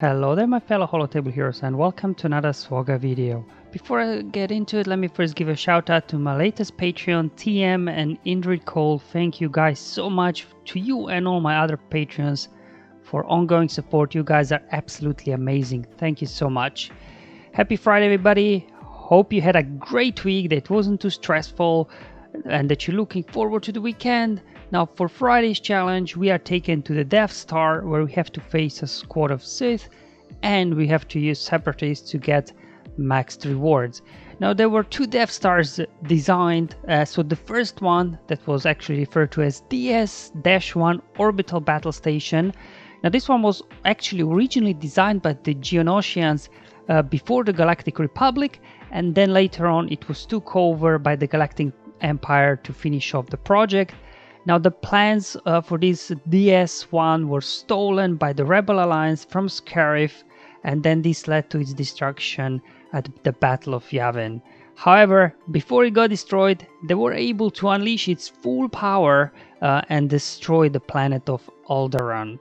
Hello there my fellow Holotable heroes and welcome to another SWGOH video. Before I get into it, let me first give a shout out to my latest Patreon, TM and Indrid Cole. Thank you guys so much to you and all my other patrons for ongoing support. You guys are absolutely amazing. Thank you so much. Happy Friday everybody. Hope you had a great week, that it wasn't too stressful and that you're looking forward to the weekend. Now for Friday's challenge, we are taken to the Death Star where we have to face a squad of Sith and we have to use Separatists to get maxed rewards. Now there were two Death Stars designed, so the first one that was actually referred to as DS-1 Orbital Battle Station. Now this one was actually originally designed by the Geonosians before the Galactic Republic, and then later on it was took over by the Galactic Empire to finish off the project. Now the plans for this DS-1 were stolen by the Rebel Alliance from Scarif, and then this led to its destruction at the Battle of Yavin. However, before it got destroyed, they were able to unleash its full power and destroy the planet of Alderaan.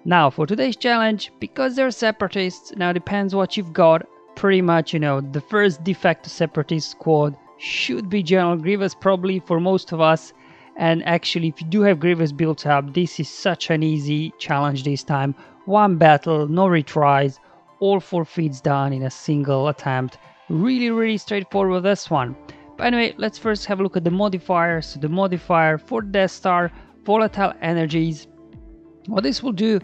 Now for today's challenge, because they're Separatists, now depends what you've got, pretty much, you know, the first de facto Separatist squad should be General Grievous probably for most of us. And actually, if you do have Grievous built up, this is such an easy challenge this time. One battle, no retries, all 4 feats done in a single attempt. Really straightforward with this one. But anyway, let's first have a look at the modifiers. So the modifier for Death Star, volatile energies. What this will do,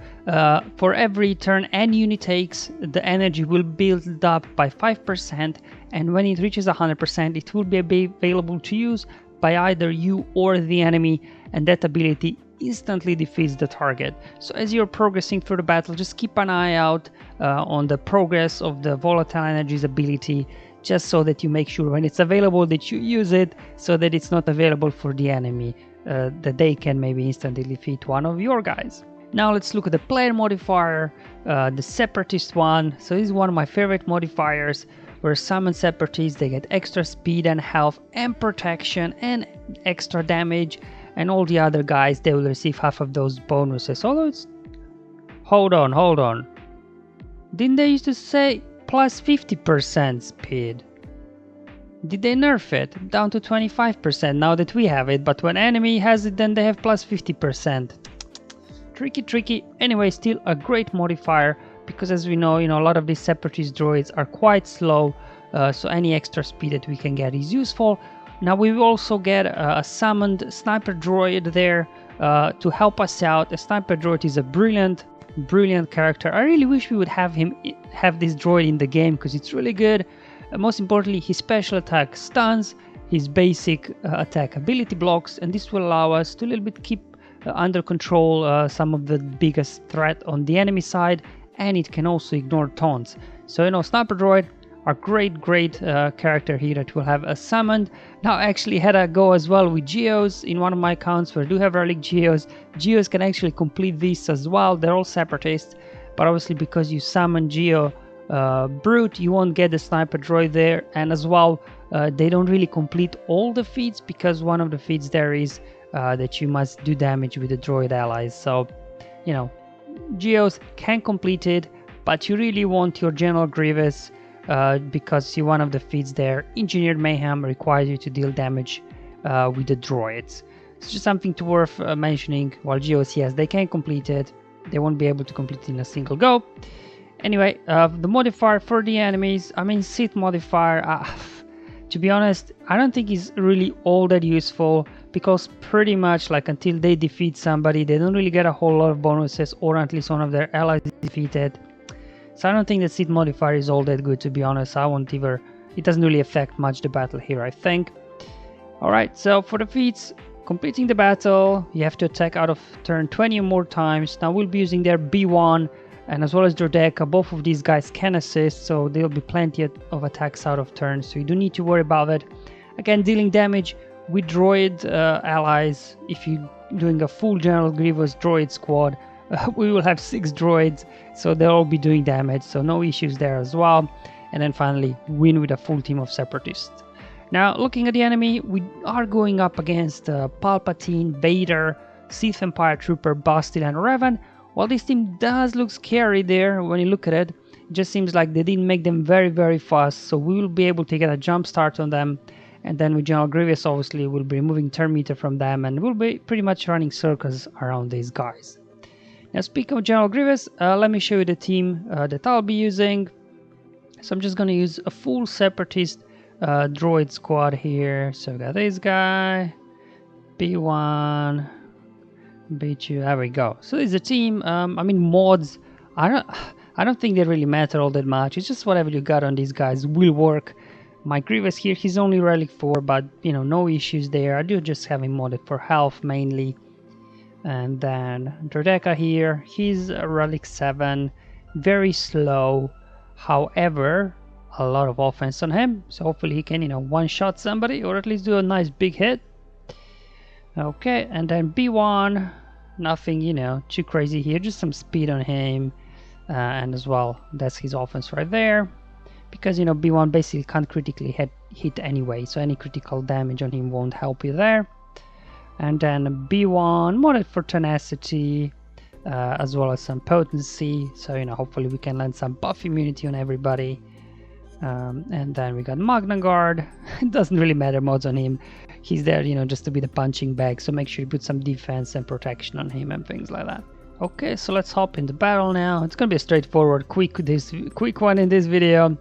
for every turn any unit takes, the energy will build up by 5%, and when it reaches 100%, it will be available to use by either you or the enemy, and that ability instantly defeats the target. So as you're progressing through the battle, just keep an eye out on the progress of the volatile energies ability, just so that you make sure when it's available that you use it, so that it's not available for the enemy, that they can maybe instantly defeat one of your guys. Now let's look at the player modifier, the Separatist one. So this is one of my favorite modifiers, where summon Separatists, they get extra speed and health and protection and extra damage, and all the other guys, they will receive half of those bonuses. Although it's... Hold on. Didn't they used to say plus 50% speed? Did they nerf it down to 25% now that we have it, but when enemy has it then they have plus 50%? Tricky. Anyway, still a great modifier, because as we know, a lot of these Separatist droids are quite slow, so any extra speed that we can get is useful. Now we will also get a summoned sniper droid there to help us out. A sniper droid is a brilliant character. I really wish we would have this droid in the game, because it's really good. Most importantly, his special attack stuns, his basic attack ability blocks, and this will allow us to a little bit keep under control some of the biggest threat on the enemy side, and it can also ignore taunts. So sniper droid are great character here that will have a summoned. Now I actually had a go as well with Geos in one of my accounts where I do have relic Geos. Geos can actually complete this as well. They're all Separatists, but obviously because you summon Geo Brute, you won't get the sniper droid there, and as well they don't really complete all the feats, because one of the feats there is that you must do damage with the droid allies. So Geos can complete it, but you really want your General Grievous, because see, one of the feats there, Engineered Mayhem, requires you to deal damage with the droids. It's just something to worth mentioning. While Geos, yes, they can complete it, they won't be able to complete it in a single go. Anyway, the modifier for the enemies, Sith modifier, to be honest, I don't think is really all that useful, because pretty much like until they defeat somebody, they don't really get a whole lot of bonuses, or at least one of their allies is defeated. So I don't think the Sith modifier is all that good, to be honest. It doesn't really affect much the battle here, I think. Alright, so for the feats, completing the battle, you have to attack out of turn 20 or more times. Now we'll be using their B1, and as well as Dordeka, both of these guys can assist, so there'll be plenty of attacks out of turn, so you don't need to worry about it. Again, dealing damage with droid allies. If you're doing a full General Grievous droid squad, we will have 6 droids, so they'll all be doing damage, so no issues there as well. And then finally, win with a full team of Separatists. Now, looking at the enemy, we are going up against Palpatine, Vader, Sith Empire Trooper, Bastille, and Revan. while this team does look scary there when you look at it, it just seems like they didn't make them very fast, so we will be able to get a jump start on them. And then with General Grievous, obviously, we'll be removing turn meter from them, and we'll be pretty much running circles around these guys. Now, speaking of General Grievous, let me show you the team that I'll be using. So I'm just going to use a full Separatist droid squad here. So we got this guy, B1, B2, there we go. So it's a team. I mean, mods, I don't think they really matter all that much. It's just whatever you got on these guys will work. My Grievous here, he's only relic 4, but you know, no issues there. I do just have him modded for health mainly. And then Droideka here, he's a relic 7, very slow. However, a lot of offense on him, so hopefully he can, you know, one-shot somebody or at least do a nice big hit. Okay, and then B1, nothing, you know, too crazy here, just some speed on him, and as well, that's his offense right there, because, you know, B1 basically can't critically hit anyway, so any critical damage on him won't help you there. And then B1, modded for tenacity, as well as some potency, so, you know, hopefully we can land some buff immunity on everybody. And then we got Magna Guard. It doesn't really matter mods on him, he's there, you know, just to be the punching bag, so make sure you put some defense and protection on him and things like that. Okay, so let's hop into battle now. It's gonna be a straightforward quick one in this video.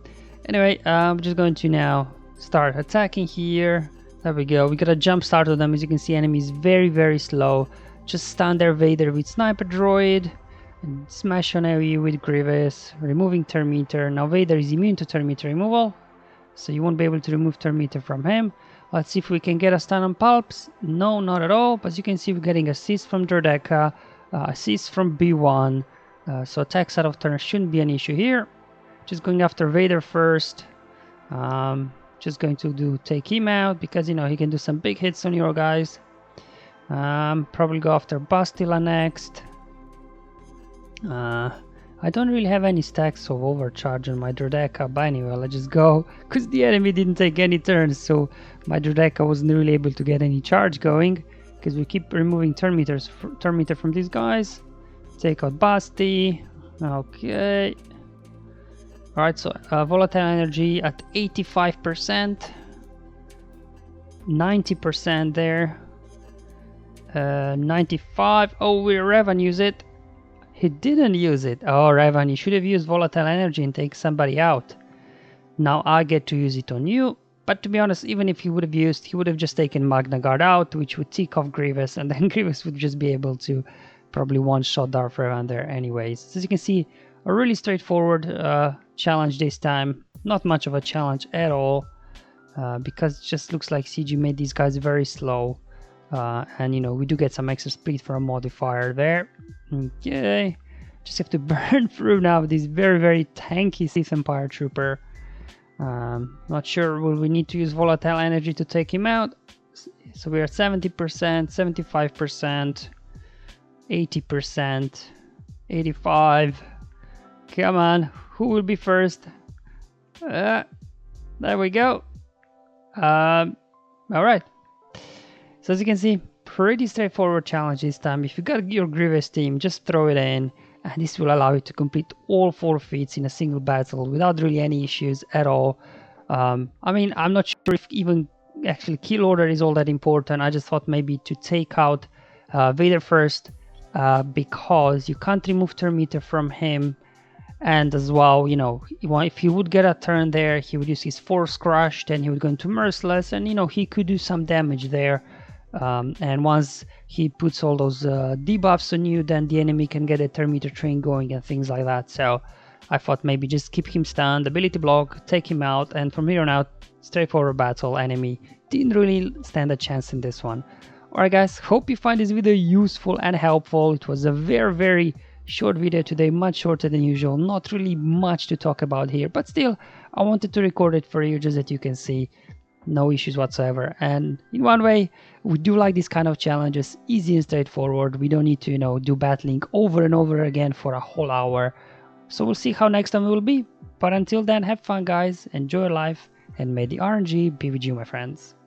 Anyway, I'm just going to now start attacking here. There we go, we got a jump start on them. As you can see, enemies very slow. Just stand there Vader with sniper droid and smash on AoE with Grievous, removing turn meter. Now Vader is immune to turn meter removal, so you won't be able to remove turn meter from him. Let's see if we can get a stun on Pulps. No, not at all, but as you can see, we're getting assist from Droideka, assist from B1, so attacks out of turn shouldn't be an issue here. Just going after Vader first. Just going to take him out because, you know, he can do some big hits on your guys. Probably go after Bastila next. I don't really have any stacks of overcharge on my Droideka, but anyway, let's just go, because the enemy didn't take any turns, so my Droideka wasn't really able to get any charge going, because we keep removing turn meter from these guys. Take out Basti. Okay. Alright, so volatile energy at 85%, 90% there, 95. Oh, Revan used it. He didn't use it. Oh, Revan, you should have used volatile energy and take somebody out. Now I get to use it on you. But to be honest, even if he would have used, he would have just taken Magna Guard out, which would tick off Grievous, and then Grievous would just be able to probably one-shot Darth Revan there anyways. So as you can see, a really straightforward challenge this time. Not much of a challenge at all, because it just looks like CG made these guys very slow. And, you know, we do get some extra speed for a modifier there. Okay, just have to burn through now this very tanky Sith Empire Trooper. Not sure will we need to use volatile energy to take him out. So we're at 70%, 75%, 80%, 85%. Come on, who will be first? There we go. Alright. So as you can see, pretty straightforward challenge this time. If you got your Grievous team, just throw it in, and this will allow you to complete all 4 feats in a single battle without really any issues at all. I mean, I'm not sure if even actually kill order is all that important. I just thought maybe to take out Vader first, because you can't remove turn meter from him. And as well, you know, if he would get a turn there, he would use his Force Crush, then he would go into Merciless, and, you know, he could do some damage there. And once he puts all those debuffs on you, then the enemy can get a turn meter train going and things like that. So I thought maybe just keep him stunned, ability block, take him out, and from here on out, straightforward battle. Enemy didn't really stand a chance in this one. Alright guys, hope you find this video useful and helpful. It was a very short video today, much shorter than usual, not really much to talk about here, but still I wanted to record it for you just that you can see no issues whatsoever. And in one way, we do like these kind of challenges, easy and straightforward. We don't need to, you know, do battling over and over again for a whole hour. So we'll see how next time it will be, but until then, have fun guys, enjoy life, and may the RNG be with you, my friends.